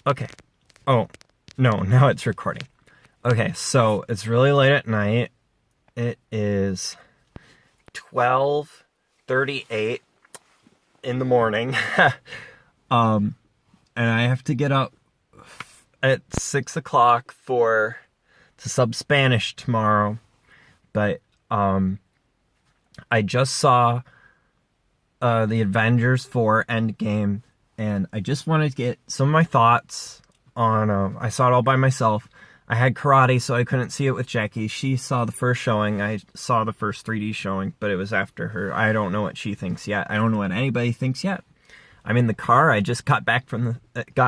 Okay. Oh, no, now it's recording. Okay, so it's really late at night. It is 12:38 in the morning. And I have to get up at 6 o'clock to sub Spanish tomorrow. But I just saw the Avengers 4 Endgame, and I just wanted to get some of my thoughts on. I saw it all by myself. I had karate, so I couldn't see it with Jackie. She saw the first showing. I saw the first 3D showing, but it was after her. I don't know what she thinks yet. I don't know what anybody thinks yet. I'm in the car. I just got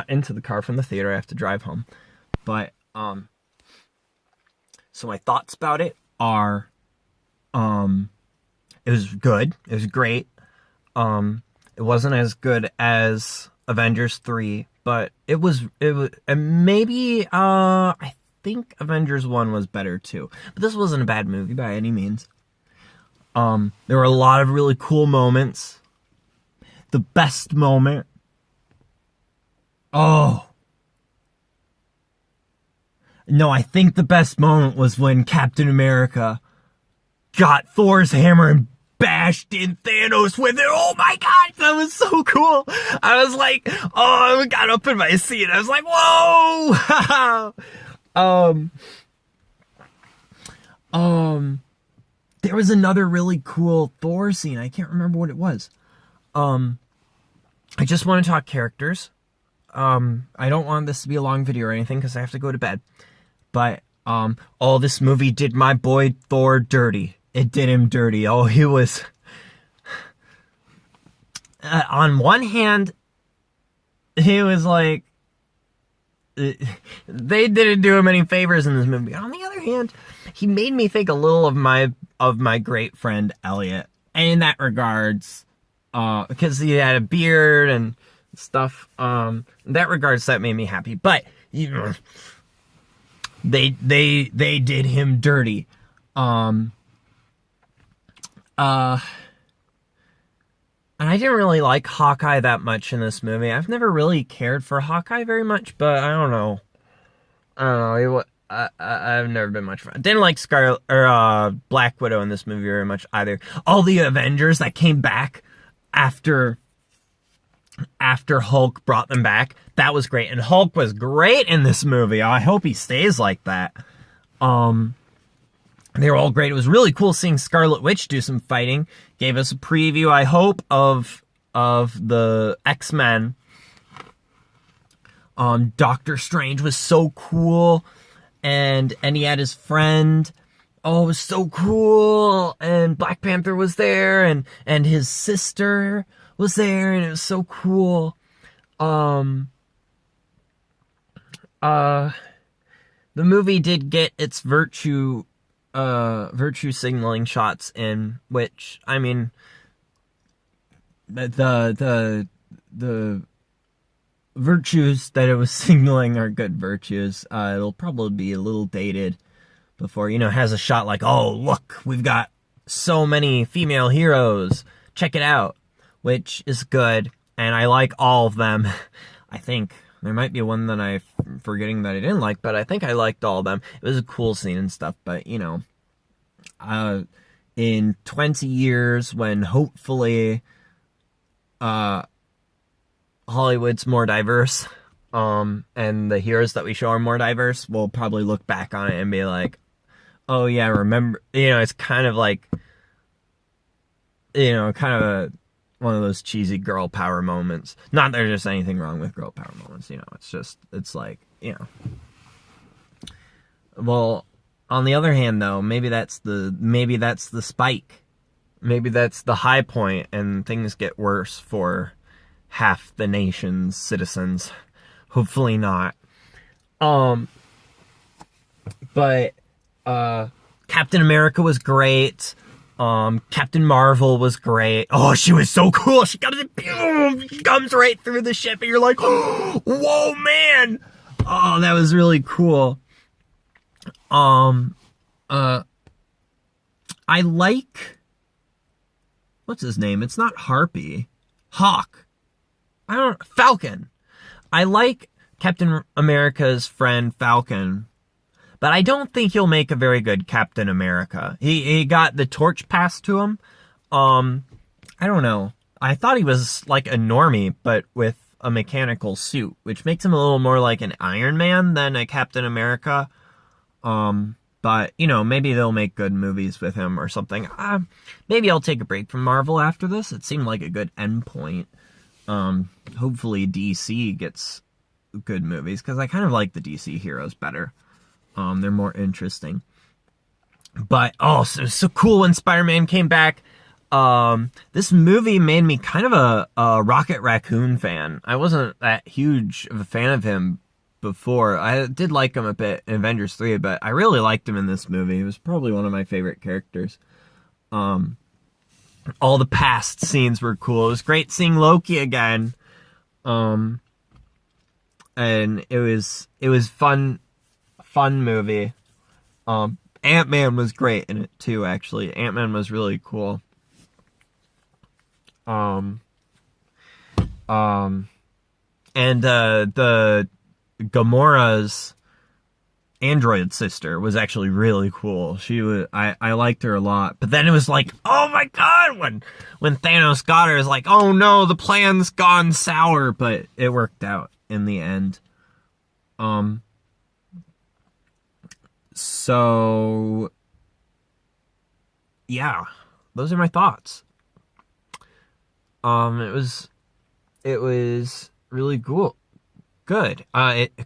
into the car from the theater. I have to drive home. But so my thoughts about it are, it was good. It was great. It wasn't as good as Avengers 3, but it was, and maybe, I think Avengers 1 was better too. But this wasn't a bad movie by any means. There were a lot of really cool moments. The best moment. Oh. No, I think the best moment was when Captain America got Thor's hammer and bashed in Thanos with it. Oh my god, that was so cool. I was like, oh, I got up in my seat. I was like, whoa. There was another really cool Thor scene. I can't remember what it was. I just want to talk characters. I don't want this to be a long video or anything because I have to go to bed. But, this movie did my boy Thor dirty. It did him dirty. Oh, he was... on one hand, he was like... they didn't do him any favors in this movie. On the other hand, he made me think a little of my great friend Elliot. And in that regards, because he had a beard and stuff, in that regards, that made me happy. But, you know, they did him dirty. And I didn't really like Hawkeye that much in this movie. I've never really cared for Hawkeye very much, but I don't know. I've never been much fun. Didn't like Black Widow in this movie very much either. All the Avengers that came back after Hulk brought them back, that was great. And Hulk was great in this movie. I hope he stays like that. They were all great. It was really cool seeing Scarlet Witch do some fighting. Gave us a preview, I hope, of the X-Men. Doctor Strange was so cool. And he had his friend. Oh, it was so cool. And Black Panther was there. And his sister was there. And it was so cool. The movie did get its virtue signaling shots in, which, I mean, the virtues that it was signaling are good virtues. It'll probably be a little dated before, it has a shot like, oh, look, we've got so many female heroes, check it out, which is good, and I like all of them. I think there might be one that I'm forgetting that I didn't like, but I think I liked all of them. It was a cool scene and stuff, but, in 20 years, when hopefully Hollywood's more diverse, and the heroes that we show are more diverse, we'll probably look back on it and be like, oh yeah, remember, it's kind of like, one of those cheesy girl power moments. Not that there's just anything wrong with girl power moments, it's like, well, on the other hand though, maybe that's the spike. Maybe that's the high point and things get worse for half the nation's citizens. Hopefully not. But Captain America was great. Captain Marvel was great. Oh, she was so cool. She comes right through the ship and you're like, oh, whoa, man. Oh, that was really cool. I like, what's his name? It's not Harpy. Falcon. I like Captain America's friend Falcon. But I don't think he'll make a very good Captain America. He got the torch passed to him. I don't know. I thought he was like a normie, but with a mechanical suit, which makes him a little more like an Iron Man than a Captain America. But, you know, maybe they'll make good movies with him or something. Maybe I'll take a break from Marvel after this. It seemed like a good endpoint. Hopefully DC gets good movies, because I kind of like the DC heroes better. They're more interesting. But, so cool when Spider-Man came back. This movie made me kind of a Rocket Raccoon fan. I wasn't that huge of a fan of him before. I did like him a bit in Avengers 3, but I really liked him in this movie. He was probably one of my favorite characters. All the past scenes were cool. It was great seeing Loki again. And it was fun movie. Ant-Man was great in it too, actually. Ant-Man was really cool. And the Gamora's android sister was actually really cool. I liked her a lot. But then it was like, oh my god, when Thanos got her, it was like, oh no, the plan's gone sour, but it worked out in the end. So yeah, those are my thoughts. It was really cool. Good.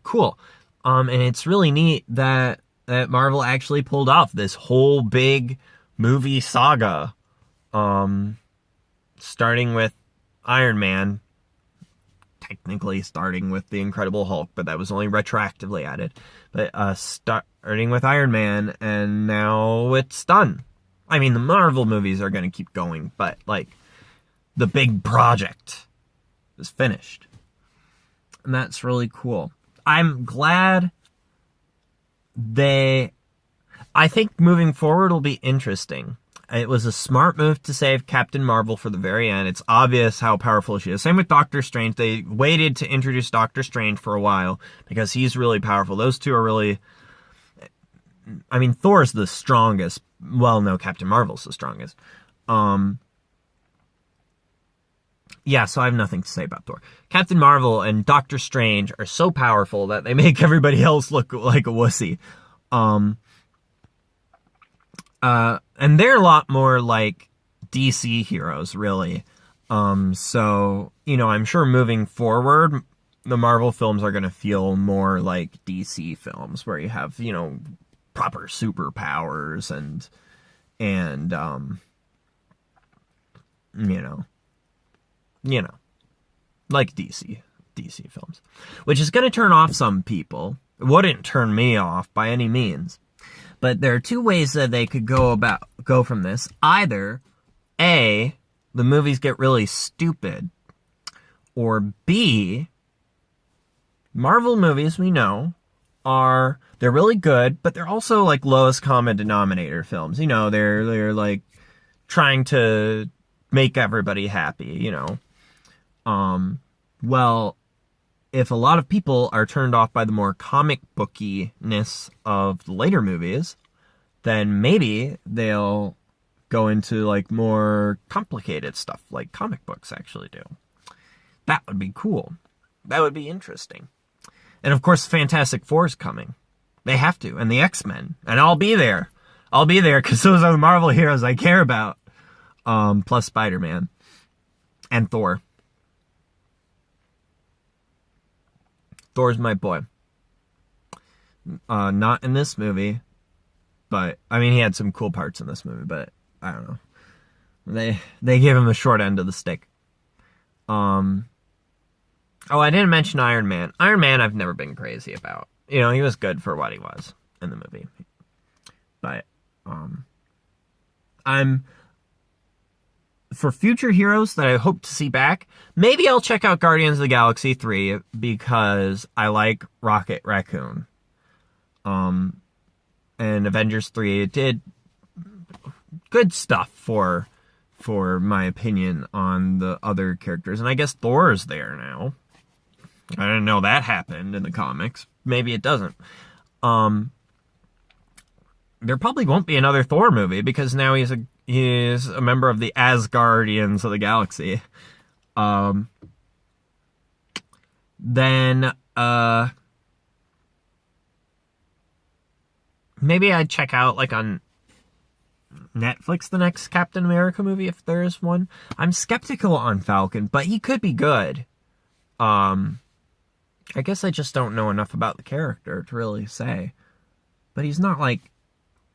Cool. And it's really neat that Marvel actually pulled off this whole big movie saga. Starting with Iron Man. Technically starting with the Incredible Hulk, but that was only retroactively added. But starting with Iron Man, and now it's done. I mean, the Marvel movies are going to keep going, but like, the big project is finished. And that's really cool. I'm glad I think moving forward will be interesting. It was a smart move to save Captain Marvel for the very end. It's obvious how powerful she is. Same with Doctor Strange. They waited to introduce Doctor Strange for a while because he's really powerful. Those two are really... I mean, Thor's the strongest. Well, no, Captain Marvel's the strongest. Yeah, so I have nothing to say about Thor. Captain Marvel and Doctor Strange are so powerful that they make everybody else look like a wussy. And they're a lot more like DC heroes, really. So, you know, I'm sure moving forward, the Marvel films are going to feel more like DC films, where you have, you know, proper superpowers and you know, like DC films, which is going to turn off some people. It wouldn't turn me off by any means. But there are two ways that they could go from this. Either A, the movies get really stupid, or B, Marvel movies, we know, they're really good, but they're also like lowest common denominator films. You know, they're like trying to make everybody happy, you know. Well, if a lot of people are turned off by the more comic bookiness of the later movies, then maybe they'll go into like more complicated stuff like comic books actually do. That would be cool. That would be interesting. And of course, Fantastic Four is coming. They have to. And the X-Men. And I'll be there. I'll be there because those are the Marvel heroes I care about. Plus Spider-Man. And Thor. Thor's my boy. Not in this movie, but I mean, he had some cool parts in this movie, but I don't know. They gave him the short end of the stick. I didn't mention Iron Man. Iron Man I've never been crazy about. You know, he was good for what he was in the movie. But for future heroes that I hope to see back, maybe I'll check out Guardians of the Galaxy 3 because I like Rocket Raccoon. And Avengers 3, it did good stuff for my opinion on the other characters. And I guess Thor is there now. I didn't know that happened in the comics. Maybe it doesn't. Um, there probably won't be another Thor movie because now he's a member of the Asgardians of the Galaxy. Um, then maybe I'd check out like on Netflix the next Captain America movie if there is one. I'm skeptical on Falcon, but he could be good. I guess I just don't know enough about the character to really say. But he's not like,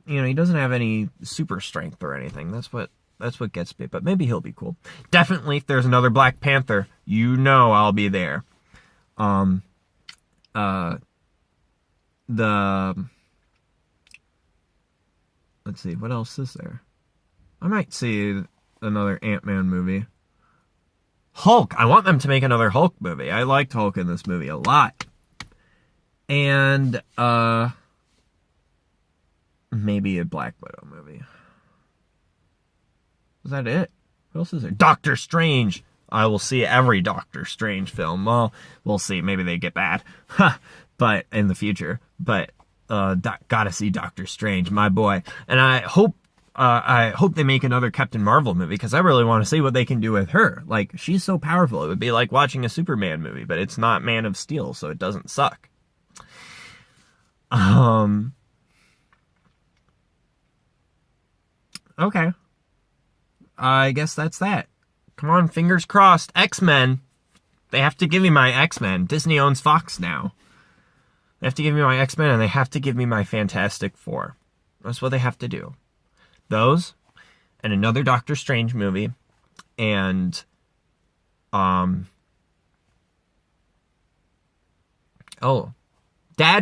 he doesn't have any super strength or anything. That's what gets me. But maybe he'll be cool. Definitely, if there's another Black Panther, I'll be there. Let's see, what else is there? I might see another Ant-Man movie. Hulk. I want them to make another Hulk movie. I liked Hulk in this movie a lot. And, maybe a Black Widow movie. Is that it? What else is there? Doctor Strange. I will see every Doctor Strange film. Well, we'll see. Maybe they get bad. But in the future. But, gotta see Doctor Strange, my boy. And I hope they make another Captain Marvel movie because I really want to see what they can do with her. Like, she's so powerful. It would be like watching a Superman movie, but it's not Man of Steel, so it doesn't suck. Okay. I guess that's that. Come on, fingers crossed. X-Men. They have to give me my X-Men. Disney owns Fox now. They have to give me my X-Men and they have to give me my Fantastic Four. That's what they have to do. Those and another Doctor Strange movie and Dad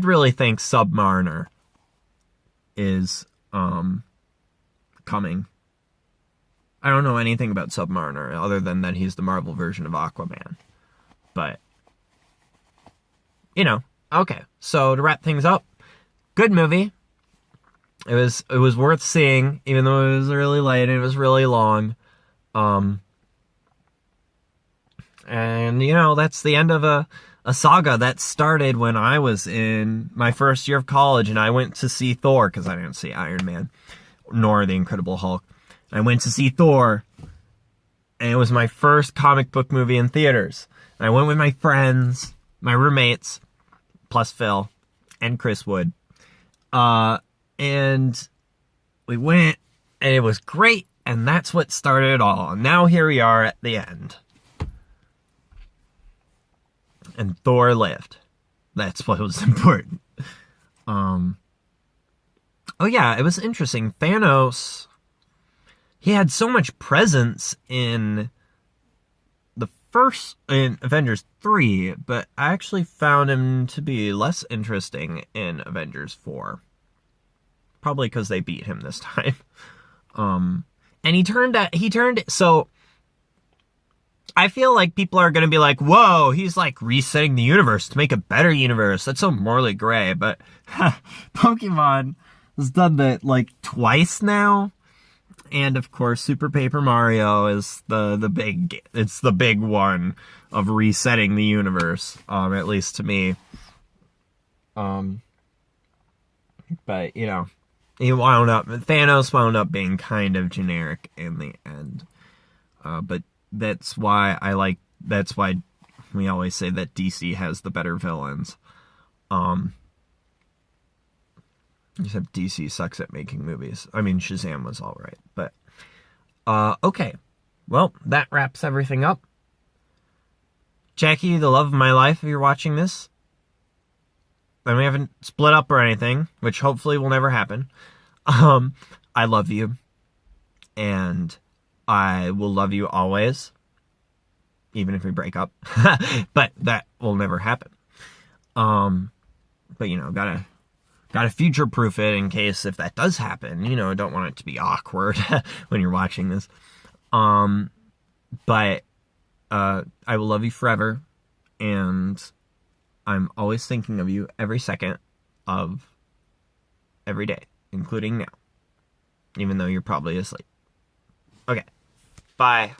really thinks Submariner is coming. I don't know anything about Submariner other than that he's the Marvel version of Aquaman. But okay. So to wrap things up, good movie. It was worth seeing, even though it was really late and it was really long. And that's the end of a saga that started when I was in my first year of college and I went to see Thor, because I didn't see Iron Man, nor the Incredible Hulk. I went to see Thor, and it was my first comic book movie in theaters. And I went with my friends, my roommates, plus Phil, and Chris Wood. And we went, and it was great, and that's what started it all. And now here we are at the end. And Thor lived. That's what was important. Oh yeah, it was interesting. Thanos, he had so much presence in Avengers 3, but I actually found him to be less interesting in Avengers 4. Probably because they beat him this time. And so I feel like people are going to be like, whoa, he's like resetting the universe to make a better universe. That's so morally gray. But Pokemon has done that like twice now. And of course, Super Paper Mario is the big one of resetting the universe, at least to me. But Thanos wound up being kind of generic in the end. But that's why we always say that DC has the better villains. Except DC sucks at making movies. I mean, Shazam was alright, but okay. Well, that wraps everything up. Jackie, the love of my life, if you're watching this, and we haven't split up or anything, which hopefully will never happen. I love you, and I will love you always, even if we break up. But that will never happen. But gotta future-proof it in case if that does happen. I don't want it to be awkward when you're watching this. But I will love you forever, and I'm always thinking of you every second of every day, including now, even though you're probably asleep. Okay, bye.